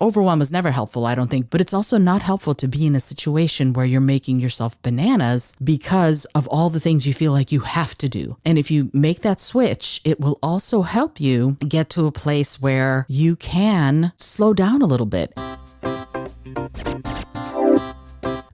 overwhelm is never helpful, I don't think, but it's also not helpful to be in a situation where you're making yourself bananas because of all the things you feel like you have to do. And if you make that switch, it will also help you get to a place where you can slow down a little bit.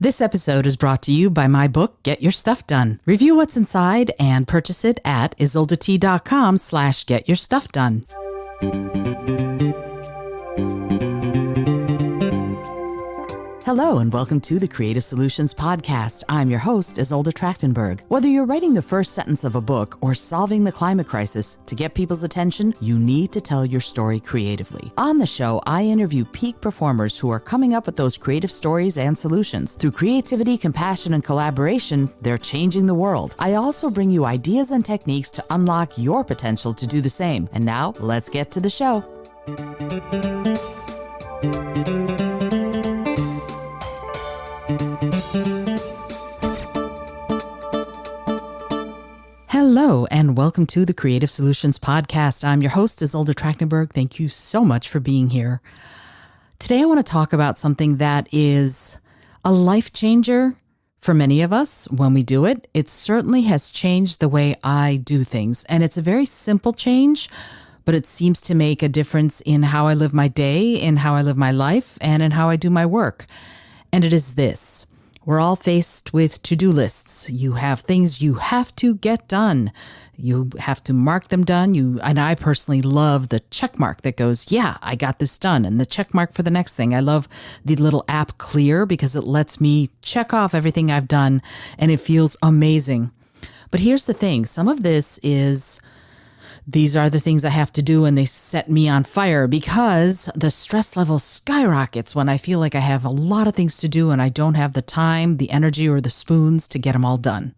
This episode is brought to you by my book, Get Your Stuff Done. Review what's inside and purchase it at izoldat.com/getyourstuffdone. Hello and welcome to the Creative Solutions Podcast. I'm your host, Izolda Trachtenberg. Whether you're writing the first sentence of a book or solving the climate crisis, to get people's attention, you need to tell your story creatively. On the show, I interview peak performers who are coming up with those creative stories and solutions. Through creativity, compassion, and collaboration, they're changing the world. I also bring you ideas and techniques to unlock your potential to do the same. And now, let's get to the show. Hello, and welcome to the Creative Solutions Podcast. I'm your host, Izolda Trachtenberg. Thank you so much for being here. Today, I want to talk about something that is a life changer for many of us when we do it. It certainly has changed the way I do things, and it's a very simple change, but it seems to make a difference in how I live my day, in how I live my life, and in how I do my work. And it is this. We're all faced with to-do lists. You have things you have to get done. You have to mark them done. And I personally love the check mark that goes, yeah, I got this done. And the check mark for the next thing. I love the little app Clear because it lets me check off everything I've done and it feels amazing. But here's the thing. Some of this is, these are the things I have to do and they set me on fire because the stress level skyrockets when I feel like I have a lot of things to do and I don't have the time, the energy, or the spoons to get them all done.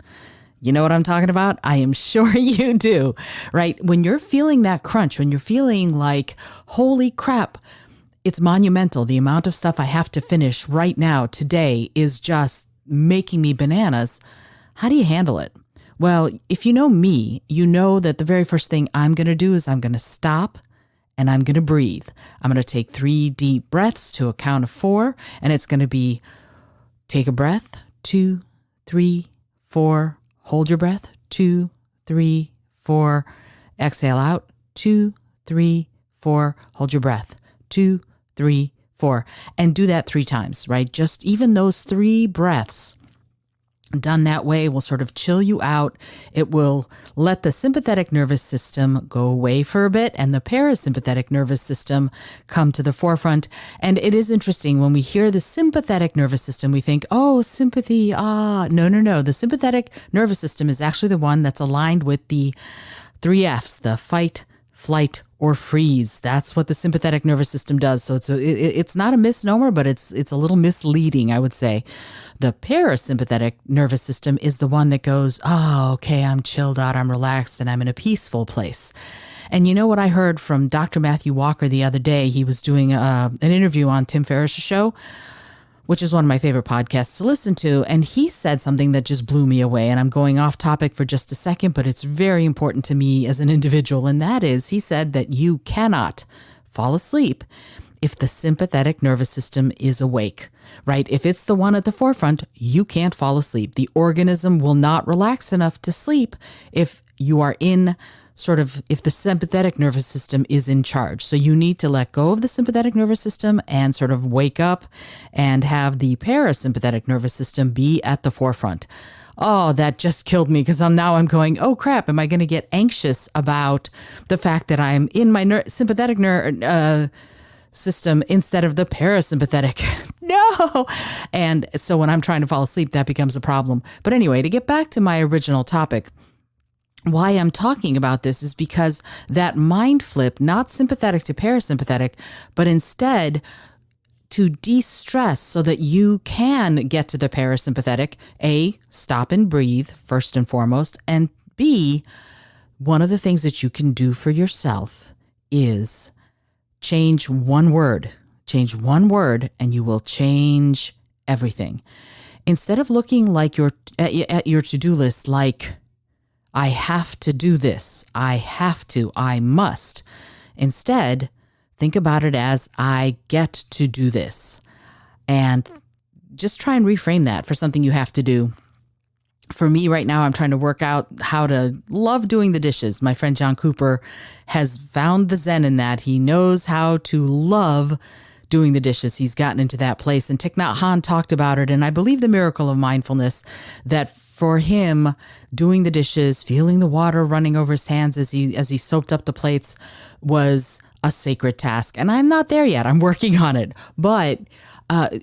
You know what I'm talking about? I am sure you do, right? When you're feeling that crunch, when you're feeling like, holy crap, it's monumental. The amount of stuff I have to finish right now, today, is just making me bananas. How do you handle it? Well, if you know me, you know that the very first thing I'm going to do is I'm going to stop and I'm going to breathe. I'm going to take 3 deep breaths to a count of 4, and it's going to be take a breath, 2, 3, 4, hold your breath, 2, 3, 4, exhale out, 2, 3, 4, hold your breath, 2, 3, 4, and do that 3 times, right? Just even those 3 breaths done that way will sort of chill you out. It will let the sympathetic nervous system go away for a bit and the parasympathetic nervous system come to the forefront. And it is interesting when we hear the sympathetic nervous system, we think, oh, sympathy. No. The sympathetic nervous system is actually the one that's aligned with the 3 Fs, the fight, flight, or freeze. That's what the sympathetic nervous system does. So it's not a misnomer, but it's a little misleading, I would say. The parasympathetic nervous system is the one that goes, oh, okay, I'm chilled out, I'm relaxed, and I'm in a peaceful place. And you know what I heard from Dr. Matthew Walker the other day? He was doing an interview on Tim Ferriss's show, which is one of my favorite podcasts to listen to. And he said something that just blew me away. And I'm going off topic for just a second, but it's very important to me as an individual. And that is, he said that you cannot fall asleep if the sympathetic nervous system is awake, right? If it's the one at the forefront, you can't fall asleep. The organism will not relax enough to sleep if you are in if the sympathetic nervous system is in charge. So you need to let go of the sympathetic nervous system and sort of wake up and have the parasympathetic nervous system be at the forefront. Oh, that just killed me because I'm going, oh crap, am I going to get anxious about the fact that I'm in my sympathetic system instead of the parasympathetic? No. And so when I'm trying to fall asleep, that becomes a problem. But anyway, to get back to my original topic, why I'm talking about this is because that mind flip, not sympathetic to parasympathetic, but instead to de-stress so that you can get to the parasympathetic, A, stop and breathe first and foremost, and B, one of the things that you can do for yourself is change one word. Change one word and you will change everything. Instead of looking like at your to-do list like, I have to do this, I have to, I must. Instead, think about it as I get to do this. And just try and reframe that for something you have to do. For me right now, I'm trying to work out how to love doing the dishes. My friend John Cooper has found the zen in that. He knows how to love doing the dishes. He's gotten into that place. And Thich Nhat Hanh talked about it. And I believe the miracle of mindfulness, that for him, doing the dishes, feeling the water running over his hands as he soaped up the plates, was a sacred task. And I'm not there yet. I'm working on it. But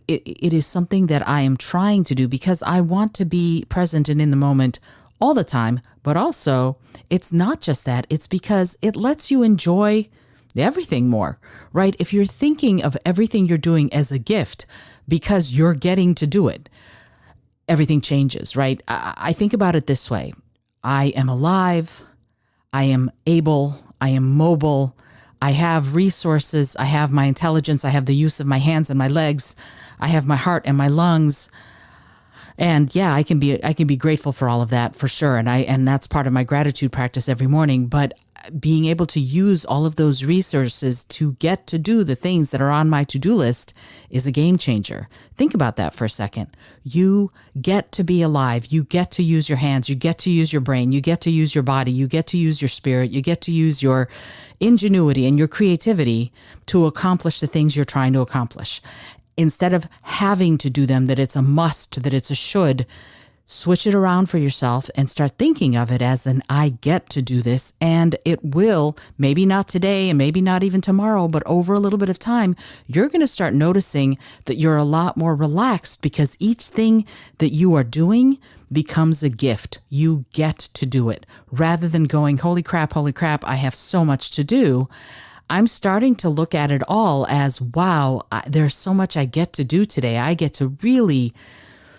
it is something that I am trying to do because I want to be present and in the moment all the time. But also, it's not just that. It's because it lets you enjoy everything more, right? If you're thinking of everything you're doing as a gift because you're getting to do it, everything changes, right? I think about it this way. I am alive. I am able. I am mobile. I have resources. I have my intelligence. I have the use of my hands and my legs. I have my heart and my lungs. And yeah, I can be grateful for all of that for sure. And that's part of my gratitude practice every morning. But being able to use all of those resources to get to do the things that are on my to-do list is a game changer. Think about that for a second. You get to be alive. You get to use your hands. You get to use your brain. You get to use your body. You get to use your spirit. You get to use your ingenuity and your creativity to accomplish the things you're trying to accomplish. Instead of having to do them, that it's a must, that it's a should, switch it around for yourself and start thinking of it as an I get to do this. And it will, maybe not today and maybe not even tomorrow, but over a little bit of time, you're going to start noticing that you're a lot more relaxed because each thing that you are doing becomes a gift. You get to do it rather than going, holy crap, I have so much to do. I'm starting to look at it all as, wow, there's so much I get to do today. I get to really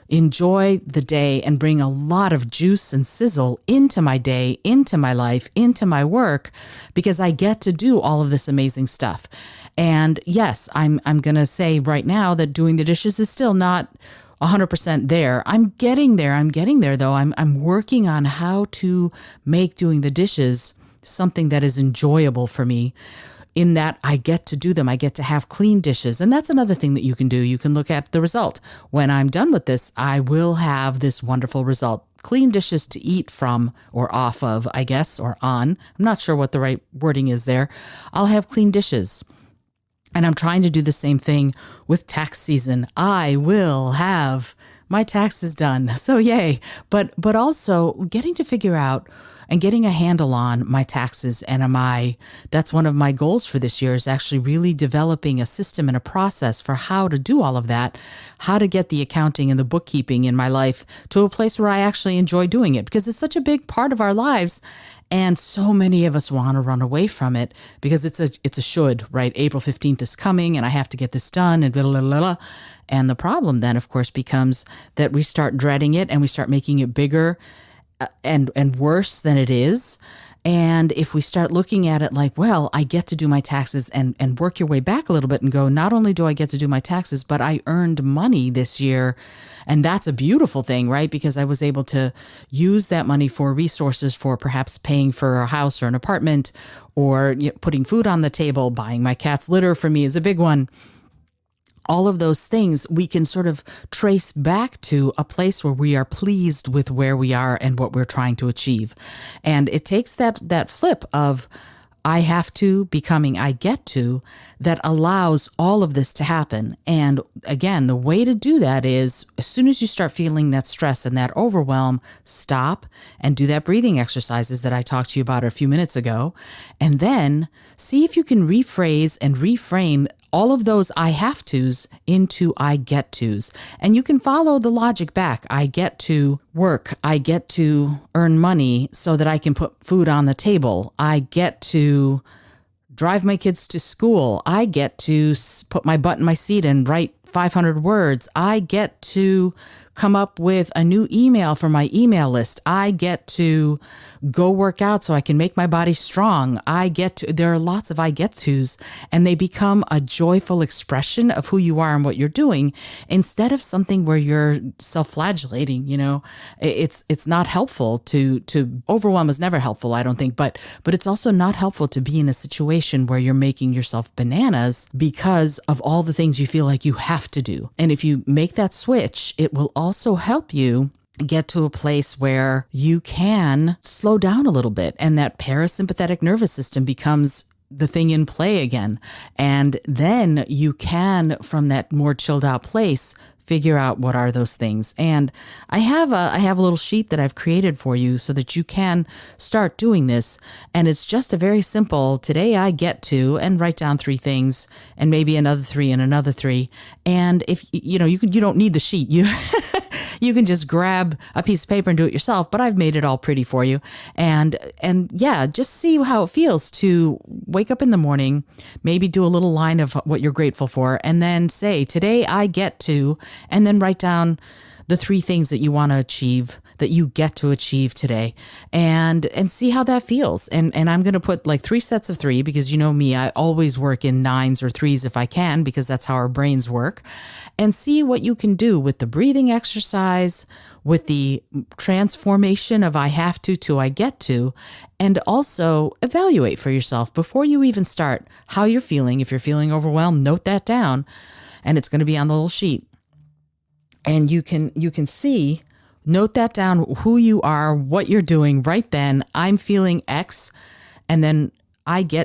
enjoy the day and bring a lot of juice and sizzle into my day, into my life, into my work, because I get to do all of this amazing stuff. And yes, I'm going to say right now that doing the dishes is still not 100% there. I'm getting there though. I'm working on how to make doing the dishes something that is enjoyable for me, in that I get to do them. I get to have clean dishes. And that's another thing that you can do. You can look at the result. When I'm done with this, I will have this wonderful result. Clean dishes to eat from or off of, I guess, or on. I'm not sure what the right wording is there. I'll have clean dishes. And I'm trying to do the same thing with tax season. I will have my taxes done. So yay. But also getting to figure out and getting a handle on my taxes and that's one of my goals for this year, is actually really developing a system and a process for how to do all of that, how to get the accounting and the bookkeeping in my life to a place where I actually enjoy doing it, because it's such a big part of our lives. And so many of us want to run away from it because it's a should, right? April 15th is coming and I have to get this done and blah, blah, blah, blah. And the problem then, of course, becomes that we start dreading it and we start making it bigger and worse than it is. And if we start looking at it like, well, I get to do my taxes and work your way back a little bit and go, not only do I get to do my taxes, but I earned money this year. And that's a beautiful thing, right? Because I was able to use that money for resources for perhaps paying for a house or an apartment, or putting food on the table. Buying my cat's litter for me is a big one. All of those things we can sort of trace back to a place where we are pleased with where we are and what we're trying to achieve. And it takes that flip of I have to becoming I get to that allows all of this to happen. And again, the way to do that is as soon as you start feeling that stress and that overwhelm, stop and do that breathing exercises that I talked to you about a few minutes ago. And then see if you can rephrase and reframe all of those I have to's into I get to's. And you can follow the logic back. I get to work. I get to earn money so that I can put food on the table. I get to drive my kids to school. I get to put my butt in my seat and write 500 words. I get to come up with a new email for my email list. I get to go work out so I can make my body strong. There are lots of I get tos, and they become a joyful expression of who you are and what you're doing instead of something where you're self-flagellating. It's not helpful to overwhelm is never helpful, I don't think, but it's also not helpful to be in a situation where you're making yourself bananas because of all the things you feel like you have to do. And if you make that switch, it will also help you get to a place where you can slow down a little bit and that parasympathetic nervous system becomes the thing in play again. And then you can, from that more chilled out place, figure out what are those things. And I have a little sheet that I've created for you so that you can start doing this. And it's just a very simple, today I get to, and write down 3 things and maybe another 3 and another 3. And if you don't need the sheet. You can just grab a piece of paper and do it yourself, but I've made it all pretty for you. And yeah, just see how it feels to wake up in the morning, maybe do a little line of what you're grateful for, and then say, today I get to, and then write down the 3 things that you want to achieve, that you get to achieve today, and see how that feels. And I'm going to put like 3 sets of 3 because you know me, I always work in 9s or 3s if I can, because that's how our brains work, and see what you can do with the breathing exercise, with the transformation of I have to I get to, and also evaluate for yourself before you even start how you're feeling. If you're feeling overwhelmed, note that down, and it's going to be on the little sheet. And you can see, note that down, who you are, what you're doing right then. I'm feeling X, and then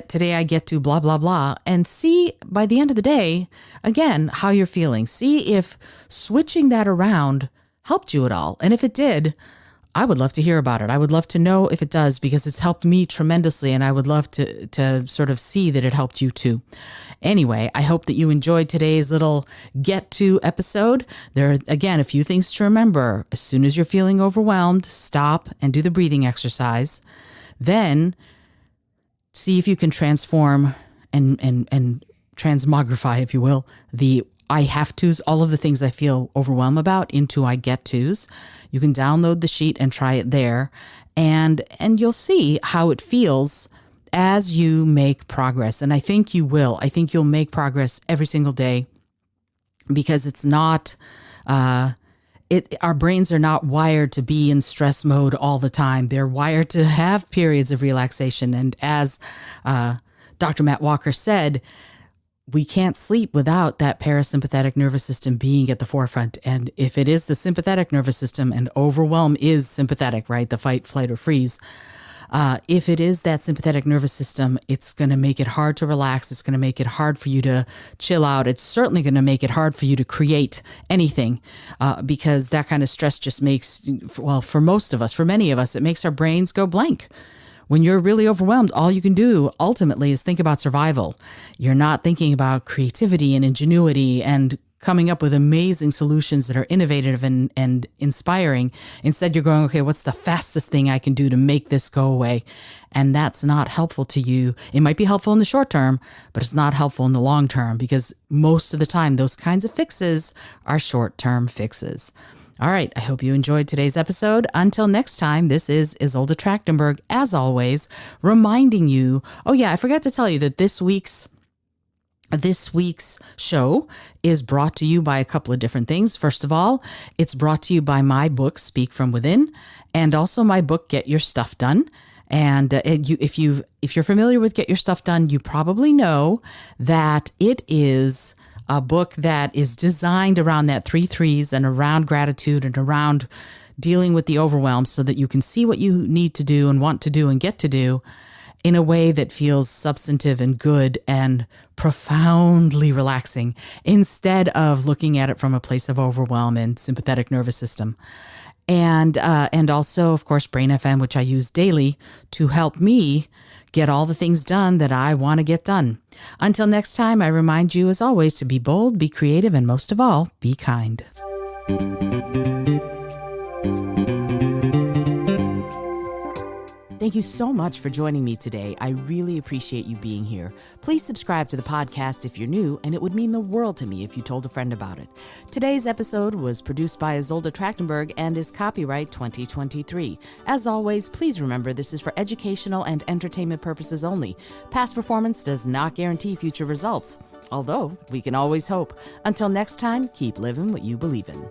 today I get to blah, blah, blah. And see by the end of the day, again, how you're feeling. See if switching that around helped you at all. And if it did, I would love to hear about it. I would love to know if it does, because it's helped me tremendously, and I would love to sort of see that it helped you too. Anyway, I hope that you enjoyed today's little get to episode. There are, again, a few things to remember. As soon as you're feeling overwhelmed, stop and do the breathing exercise. Then see if you can transform and transmogrify, if you will, the I have to's, all of the things I feel overwhelmed about, into I get to's. You can download the sheet and try it there, and you'll see how it feels as you make progress. And I think you will. I think you'll make progress every single day, because it's not our brains are not wired to be in stress mode all the time. They're wired to have periods of relaxation. And as Dr. Matt Walker said, we can't sleep without that parasympathetic nervous system being at the forefront. And if it is the sympathetic nervous system, and overwhelm is sympathetic, right? The fight, flight, or freeze. If it is that sympathetic nervous system, it's going to make it hard to relax. It's going to make it hard for you to chill out. It's certainly going to make it hard for you to create anything, because that kind of stress just makes, well, for most of us, for many of us, it makes our brains go blank. When you're really overwhelmed, all you can do ultimately is think about survival. You're not thinking about creativity and ingenuity and coming up with amazing solutions that are innovative and inspiring. Instead, you're going, okay, what's the fastest thing I can do to make this go away? And that's not helpful to you. It might be helpful in the short term, but it's not helpful in the long term, because most of the time, those kinds of fixes are short-term fixes. All right, I hope you enjoyed today's episode. Until next time, this is Izolda Trachtenberg, as always, reminding you, oh yeah, I forgot to tell you that this week's show is brought to you by a couple of different things. First of all, it's brought to you by my book, Speak From Within, and also my book, Get Your Stuff Done. And if you're familiar with Get Your Stuff Done, you probably know that it is a book that is designed around that 3 threes and around gratitude and around dealing with the overwhelm, so that you can see what you need to do and want to do and get to do in a way that feels substantive and good and profoundly relaxing, instead of looking at it from a place of overwhelm and sympathetic nervous system. And also, of course, Brain FM, which I use daily to help me get all the things done that I want to get done. Until next time, I remind you, as always, to be bold, be creative, and most of all, be kind. Thank you so much for joining me today. I really appreciate you being here. Please subscribe to the podcast if you're new, and it would mean the world to me if you told a friend about it. Today's episode was produced by Izolda Trachtenberg and is copyright 2023. As always, please remember this is for educational and entertainment purposes only. Past performance does not guarantee future results, although we can always hope. Until next time, keep living what you believe in.